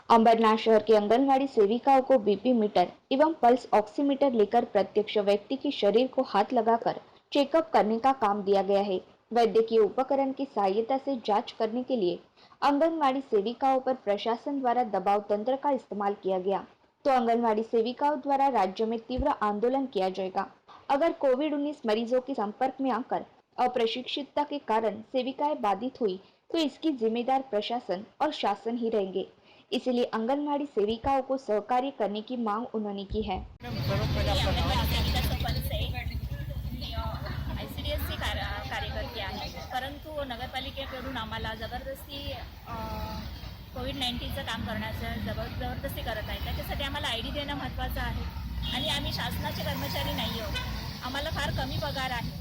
अंबरनाथ शहर की आंगनवाड़ी सेविकाओं को बीपी मीटर एवं पल्स ऑक्सीमीटर लेकर प्रत्यक्ष व्यक्ति के शरीर को हाथ लगाकर चेकअप करने का काम दिया गया है। वैद्यकीय उपकरण की सहायता से जांच करने के लिए आंगनवाड़ी सेविकाओं पर प्रशासन द्वारा दबाव तंत्र का इस्तेमाल किया गया, तो आंगनवाड़ी सेविकाओं द्वारा राज्य में तीव्र आंदोलन किया जाएगा। अगर कोविड-19 मरीजों के संपर्क में आकर अप्रशिक्षितता के कारण सेविकाएं बाधित हुई तो इसकी जिम्मेदार प्रशासन और शासन ही रहेंगे। इसलिए आंगनवाड़ी सेविकाओं को सहकार्य करने की मांग उन्होंने की है। ICDSची कार्यकर्ती आहे, परंतु नगरपालिकेकडून आम्हाला जबरदस्ती कोविड-19चं काम करण्याचं जबरदस्ती करत आहे। त्याच्यासाठी आम्हाला ID देणं महत्त्वाचं आहे आणि आम्ही शासनाचे कर्मचारी नाही आहोत। आम्हाला फार कमी पगार आहे,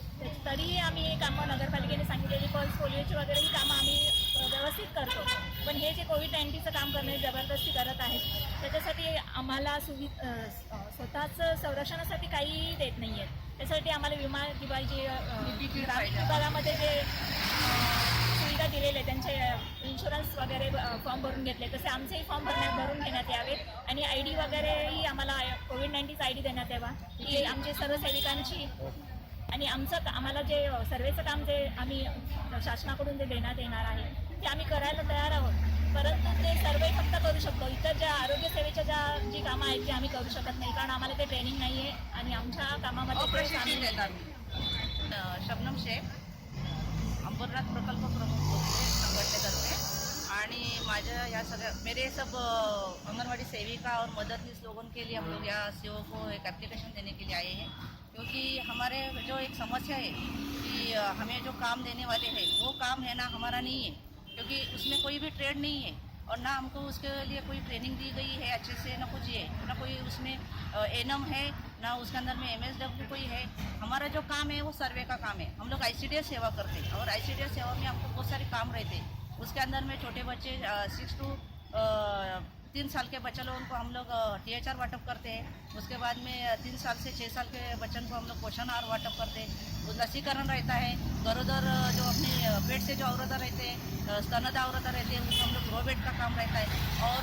तरीही आम्ही हे कामं नगरपालिकेने सांगितलेली पल्स पोलिओची वगैरे ही कामं आम्ही व्यवस्थित करतो। पण हे जे कोविड-19चं काम करणे जबरदस्ती करत आहेत, त्याच्यासाठी आम्हाला स्वतःचं संरक्षणासाठी काही देत नाही आहेत। त्यासाठी आम्हाला विमा किंवा जे विभागामध्ये जे सुविधा दिलेले त्यांचे इन्शुरन्स वगैरे फॉर्म भरून घेतले, तसे आमचेही फॉर्म भरून घेण्यात यावे आणि ID वगैरेही आम्हाला कोविड-19चा ID देण्यात यावा की आमचे सर्व सेविकांची आणि आम्हाला जे सर्वेचं काम जे आम्ही शासनाकडून जे देण्यात येणार आहे ते आम्ही करायला तयार आहोत, परंतु ते सर्वे फक्त करू शकतो। इतर ज्या आरोग्य सेवेच्या जी कामं आहेत ती आम्ही करू शकत नाही, कारण आम्हाला ते ट्रेनिंग नाही आहे आणि आमच्या कामामध्ये शबनम शेख, अंबरनाथ प्रकल्प प्रमुख संघटनेतर्फे आणि माझ्या या सगळ्या मेरे सब आंगनवाड़ी सेविका और मददनीस लोगों के लिए हम लोग यहाँ CO को एक एप्लीकेशन देने के लिए आए हैं, क्योंकि हमारे जो एक समस्या है कि हमें जो काम देने वाले हैं वो काम है ना हमारा नहीं है, क्योंकि उसमें कोई भी ट्रेड नहीं है और ना हमको उसके लिए कोई ट्रेनिंग दी गई है अच्छे से, ना कुछ ये ना कोई उसमें एनम है, ना उसके अंदर में MSW कोई है। हमारा जो काम है वो सर्वे का काम है। हम लोग ICDS सेवा करते हैं और ICDS सेवा में हमको बहुत सारे काम रहते हैं। उसके अंदर में छोटे बच्चे 6 to 3 साल के बच्चे लोगों को हम लोग THR वाटप करते हैं। उसके बाद में 3 साल से 6 साल के बच्चों को हम लोग पोषण आहार वाटप करते हैं। लसीकरण रहता है। गरोदर जो अपने पेट से जो औरतें रहते हैं, स्तनदा औरतें रहते हैं, उनको हम लोग ग्रो बेड का काम रहता है। और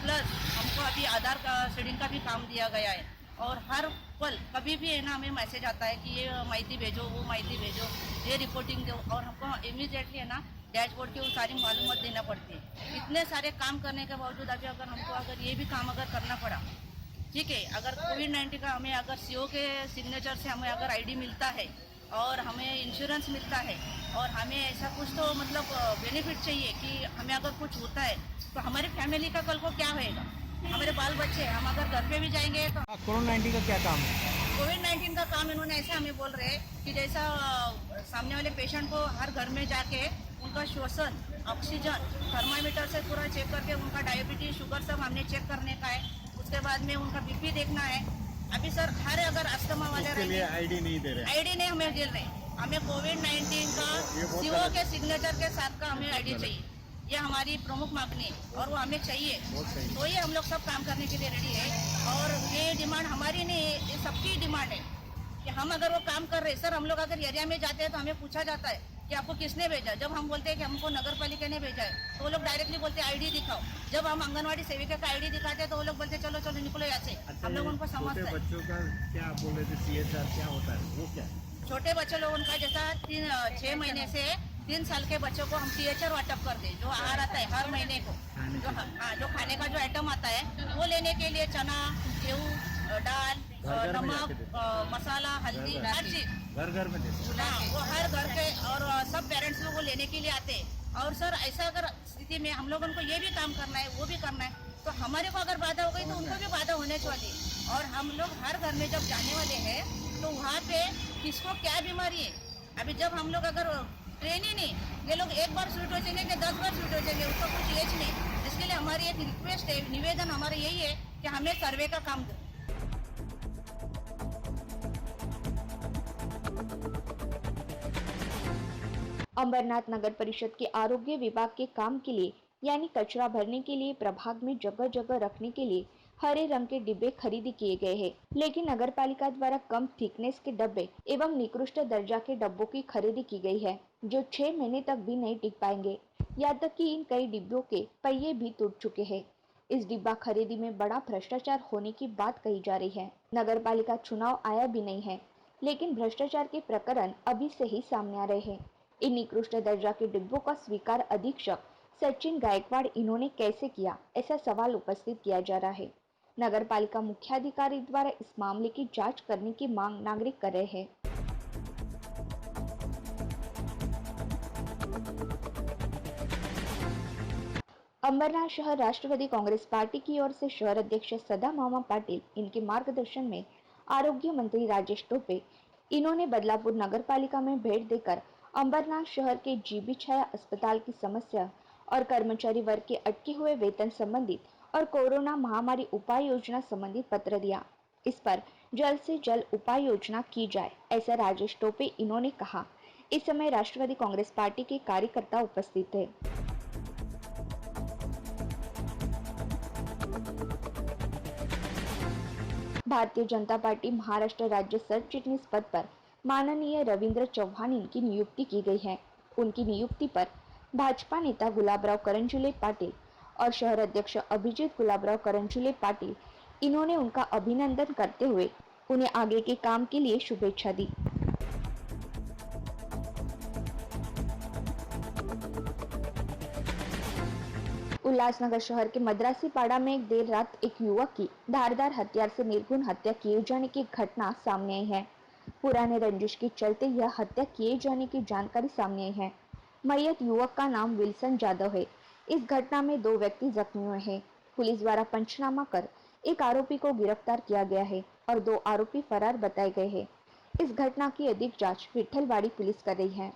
प्लस हमको अभी आधार का सीडिंग का भी काम दिया गया है और हर पल कभी भी है ना हमें मैसेज आता है कि ये माहिती भेजो, वो माहिती भेजो, ये रिपोर्टिंग दो और हमको इमीडिएटली है ना डैशबोर्ड की वो सारी मालूमात देना पड़ती है। इतने सारे काम करने के बावजूद अभी अगर ये भी काम अगर करना पड़ा, ठीक है, अगर कोविड-19 का हमें अगर CO के सिग्नेचर से हमें अगर ID मिलता है और हमें इंश्योरेंस मिलता है और हमें ऐसा कुछ तो मतलब बेनिफिट चाहिए कि हमें अगर कुछ होता है तो हमारी फैमिली का कल को क्या होएगा, हमारे बाल बच्चे, हम अगर घर पे भी जाएंगे तो कोविड-19 का क्या काम है? कोविड-19 का काम इन्होंने ऐसे हमें बोल रहे हैं कि जैसा सामने वाले पेशेंट को हर घर में जाके उनका श्वसन, ऑक्सीजन, थर्मामीटर से पूरा चेक करके उनका डायबिटीज, शुगर सब हमने चेक करने का है। उसके बाद में उनका BP देखना है। अभी सर हर अगर अस्थमा वाले ID नहीं दे रहे, ID नहीं हमें दे रहे, हमें कोविड-19 का CO के सिग्नेचर के साथ का हमें ID चाहिए। ये हमारी प्रमुख मांगनी है और वो हमें चाहिए, तो ये हम लोग सब काम करने के लिए रेडी है। और ये डिमांड हमारी नहीं है, ये सबकी डिमांड है कि हम अगर वो काम कर रहे हैं। सर हम लोग अगर एरिया में जाते हैं तो हमें पूछा जाता है कि आपको किसने भेजा। जब हम बोलते हैं कि हमको नगर पालिका ने भेजा है तो वो लोग डायरेक्टली बोलते हैं ID दिखाओ। जब हम आंगनवाड़ी सेविका का ID दिखाते हैं तो वो लोग बोलते चलो चलो निकलो यहाँ से। हम लोग उनको समझते हैं। बच्चों का क्या बोल रहे थे, CSR क्या होता है, वो क्या? छोटे बच्चे लोगों का जैसा 6 महीने से 3 साल के बच्चों को हम THR वाटप कर दे, जो आहार आता है हर महीने को, जो खाने का जो आइटम आता है वो लेने के लिए चना, गेहूँ, दाल, नमक, मसाला, हल्दी, हर चीज घर घर में देते हैं। वो हर घर के और सब पेरेंट्स लोग को लेने के लिए आते हैं। और सर ऐसा अगर स्थिति में हम लोगों को ये भी काम करना है, वो भी करना है, तो हमारे को अगर बाधा हो गई तो उनको भी बाधा होने वाली। और हम लोग हर घर में जब जाने वाले हैं तो वहाँ पे किसको क्या बीमारी है, अभी जब हम लोग अगर ट्रेन ही नहीं, ये लोग एक बार स्वीट हो जाएंगे कि 10 बार स्वीट हो जाएंगे, उसका कुछ एज नहीं। इसके लिए हमारी एक रिक्वेस्ट है, निवेदन हमारा यही है कि हमें सर्वे का काम दो। अंबरनाथ नगर परिषद के आरोग्य विभाग के काम के लिए यानी कचरा भरने के लिए प्रभाग में जगह जगह रखने के लिए हरे रंग के डिब्बे खरीदी किए गए हैं, लेकिन नगर पालिका द्वारा कम थिकनेस के डब्बे एवं निकृष्ट दर्जा के डब्बों की खरीदी की गई है, जो 6 महीने तक भी नहीं टिक पाएंगे। यहाँ तक कि इन कई डिब्बों के पहिए भी टूट चुके हैं। इस डिब्बा खरीदी में बड़ा भ्रष्टाचार होने की बात कही जा रही है। नगर पालिका चुनाव आया भी नहीं है, लेकिन भ्रष्टाचार के प्रकरण अभी से ही सामने आ रहे हैं। इन निकृष्ट दर्जा के डिब्बों का स्वीकार अधीक्षक सचिन गायकवाड़ इन्होंने कैसे किया, ऐसा सवाल उपस्थित किया जा रहा है। नगर पालिका मुख्याधिकारी द्वारा इस मामले की जांच करने की मांग नागरिक कर रहे हैं। अंबरनाथ शहर राष्ट्रवादी कांग्रेस पार्टी की ओर से शहर अध्यक्ष सदा मामा पाटिल इनके मार्गदर्शन में आरोग्य मंत्री राजेश टोपे इन्होंने बदलापुर नगर पालिका में भेंट देकर अंबरनाथ शहर के जीबी छाया अस्पताल की समस्या और कर्मचारी वर्ग के अटके हुए वेतन संबंधित और कोरोना महामारी उपाय योजना संबंधित पत्र दिया। इस पर जल्द से जल्द उपाय योजना की जाए, ऐसा राजेश टोपे इन्होंने कहा। इस समय राष्ट्रवादी कांग्रेस पार्टी के कार्यकर्ता उपस्थित थे। भारतीय जनता पार्टी महाराष्ट्र राज्य सरचिटनीस पद पर माननीय रविंद्र चौहान इनकी नियुक्ति की गई है। उनकी नियुक्ति पर भाजपा नेता गुलाबराव करंजुले पाटिल और शहर अध्यक्ष अभिजीत गुलाबराव करंजुले पाटिल इन्होंने उनका अभिनंदन करते हुए उन्हें आगे के काम के लिए शुभेच्छा दी। उल्लासनगर शहर के मद्रासी पाड़ा में एक देर रात एक युवक की धारदार हथियार से निर्घुण हत्या किए जाने की घटना सामने आई है। पुराने रंजिश के चलते यह हत्या किए जाने की जानकारी सामने आई है। मयत युवक का नाम विल्सन जाधव है। इस घटना में 2 व्यक्ति जख्मी हुए हैं। पुलिस द्वारा पंचनामा कर एक आरोपी को गिरफ्तार किया गया है और 2 आरोपी फरार बताए गए हैं। इस घटना की अधिक जांच विठलवाड़ी पुलिस कर रही है।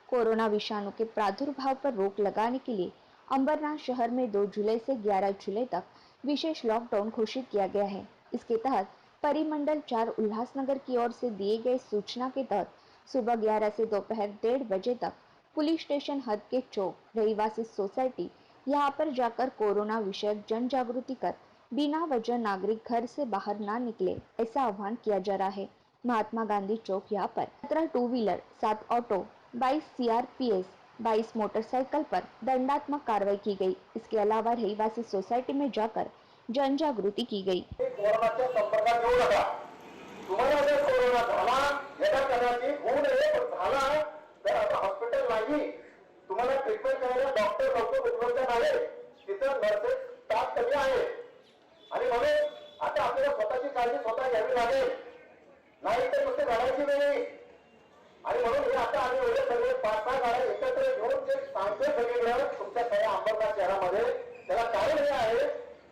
कोरोना विषाणु के प्रादुर्भाव पर रोक लगाने के लिए अंबरनाथ शहर में 2 जुलाई से 11 जुलाई तक विशेष लॉकडाउन घोषित किया गया है। इसके तहत परिमंडल 4 उल्लासनगर की ओर से दिए गए सूचना के तहत सुबह 11 से दोपहर 1:30 बजे तक पुलिस स्टेशन हद के चौक रहीवासी सोसाइटी यहाँ पर जाकर कोरोना विषयक जन जागृति कर बिना वजह नागरिक घर से बाहर ना निकले, ऐसा आह्वान किया जा रहा है। महात्मा गांधी चौक यहाँ पर 17 टू व्हीलर, 7 ऑटो, 22 सीआरपीएस, 22 मोटरसाइकिल पर दंडात्मक कार्रवाई की गई। इसके अलावा रहीवासी सोसाइटी में जाकर जन जागृति की गई। कोरोनाच्या संपर्कात येऊ नका। तुम्हाला जर कोरोना झाला याचा कदाचित होऊ नये, पण झाला तर आता हॉस्पिटल नाही, तुम्हाला ट्रीटमेंट करायला डॉक्टर लवकर उपलब्ध नाही, तिथं नर्सेस स्टाफ कमी आहे आणि म्हणून आता आपल्याला स्वतःची काळजी स्वतः घ्यावी लागेल, नाही तर नुसते घालायची वेळी आणि म्हणून हे आता आम्ही एवढे सगळे 5-6 गाड्या एकत्र घेऊन जे सांगतोय सगळीकडे तुमच्या सगळ्या अंबरनाथ शहरामध्ये, त्याला कारण हे आहे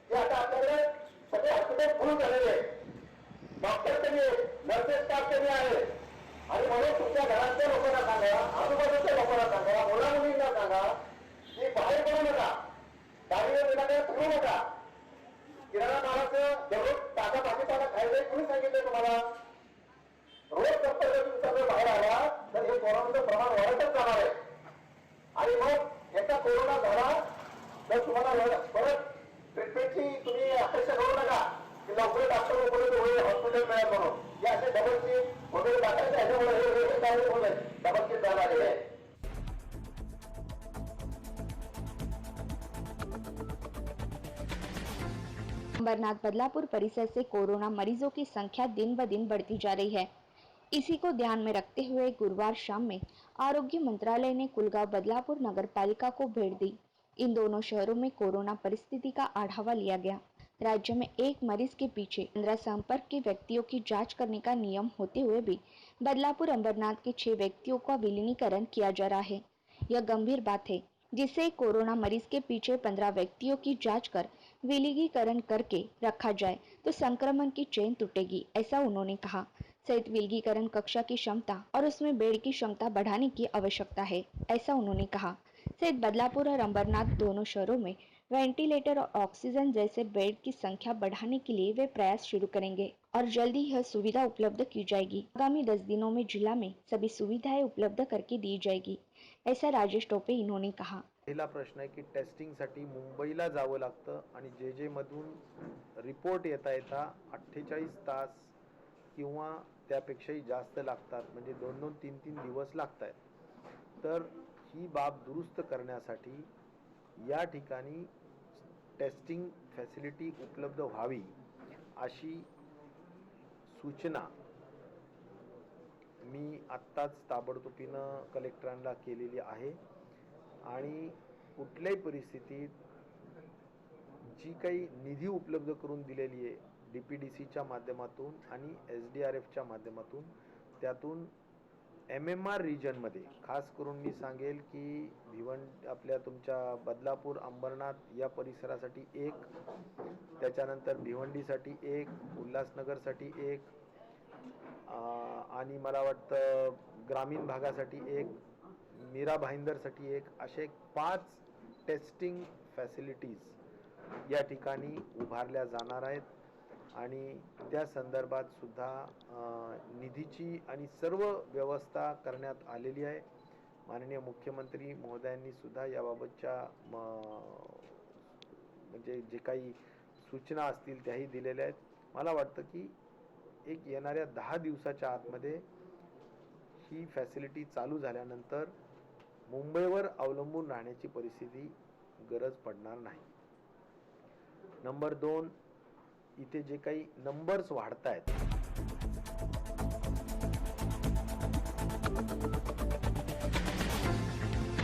की आता आपल्याकडे सगळे हॉस्पिटल फुल झालेले आहेत, डॉक्टर कमी आहेत, नर्सेस स्टाफ कमी आहे आणि म्हणून तुमच्या घरातल्या लोकांना सांगा, आजूबाजूच्या लोकांना सांगा, मुला मुलींना सांगा की बाहेर पडू नका, गाडीवर विनाकारण फिरू नका, किराणा मालाचं दररोज ताजा भाजीपाला खायला कुणी सांगितलं तुम्हाला? रोज संपर्क सगळं बाहेर आला तर हे कोरोनाचं प्रमाण वाढतच जाणार आहे आणि मग याचा कोरोना झाला तर तुम्हाला परत ट्रीटमेंटची तुम्ही अपेक्षा करू नका की लवकर डॉक्टर वगैरे हॉस्पिटल मिळेल म्हणून, हे असे डबल सीट वगैरे टाकायचे ह्याच्यामुळे हे काय होत आहे, डबल सीट जायला आलेले आहे। अंबरनाथ बदलापुर परिसर से कोरोना मरीजों की संख्या दिन ब दिन बढ़ती जा रही है। इसी को ध्यान में रखते हुए गुरुवार शाम में आरोग्य मंत्रालय ने कुलगांव बदलापुर नगर पालिका को भेंट दी। इन दोनों शहरों में कोरोना परिस्थिति का आढावा लिया गया। राज्य में एक मरीज के पीछे 15 संपर्क के व्यक्तियों की जांच करने का नियम होते हुए भी बदलापुर अंबरनाथ के 6 व्यक्तियों का विलीनीकरण किया जा रहा है। यह गंभीर बात है, जिससे कोरोना मरीज के पीछे 15 व्यक्तियों की जांच कर विलगीकरण करके रखा जाए तो संक्रमण की चेन टूटेगी, ऐसा उन्होंने कहा। सहित विलगीकरण कक्षा की क्षमता और उसमें बेड की क्षमता बढ़ाने की आवश्यकता है, ऐसा उन्होंने कहा। सहित बदलापुर और अंबरनाथ दोनों शहरों में वेंटिलेटर और ऑक्सीजन जैसे बेड की संख्या बढ़ाने के लिए वे प्रयास शुरू करेंगे और जल्दी यह सुविधा उपलब्ध की जाएगी। आगामी 10 दिनों में जिला में सभी सुविधाएं उपलब्ध करके दी जाएगी, ऐसा राजेश टोपे इन्होंने कहा। पहिला प्रश्न आहे की टेस्टिंगसाठी मुंबईला जावं लागतं आणि जे मधून रिपोर्ट येता 48 तास किंवा त्यापेक्षाही जास्त लागतात, म्हणजे 2-2, 3-3 दिवस लागत आहेत। तर ही बाब दुरुस्त करण्यासाठी या ठिकाणी टेस्टिंग फॅसिलिटी उपलब्ध व्हावी अशी सूचना मी आत्ताच ताबडतोबीनं कलेक्टरांना केलेली आहे आणि कुठल्याही परिस्थितीत जी काही निधी उपलब्ध करून दिलेली आहे DPDCच्या माध्यमातून आणि SDRFच्या माध्यमातून त्यातून MMR रिजनमध्ये खास करून मी सांगेल की आपल्या तुमच्या बदलापूर अंबरनाथ या परिसरासाठी एक, त्याच्यानंतर भिवंडीसाठी एक, उल्हासनगरसाठी एक आणि मला वाटतं ग्रामीण भागासाठी एक, मीरा भाईंदरसाठी एक, असे 5 टेस्टिंग फॅसिलिटीज या ठिकाणी उभारल्या जाणार आहेत आणि त्या संदर्भात सुद्धा निधीची आणि सर्व व्यवस्था करण्यात आलेली आहे. माननीय मुख्यमंत्री महोदयांनी सुद्धा याबाबतच्या म्हणजे जे काही सूचना असतील त्याही दिलेल्या आहेत. मला वाटतं की एक येणाऱ्या 10 दिवसाच्या आतमध्ये ही फॅसिलिटी चालू झाल्यानंतर मुंबईवर अवलंबून राहण्याची परिस्थिती गरज पडणार नाही. नंबर 2, इथे जे काही नंबर्स वाढतायत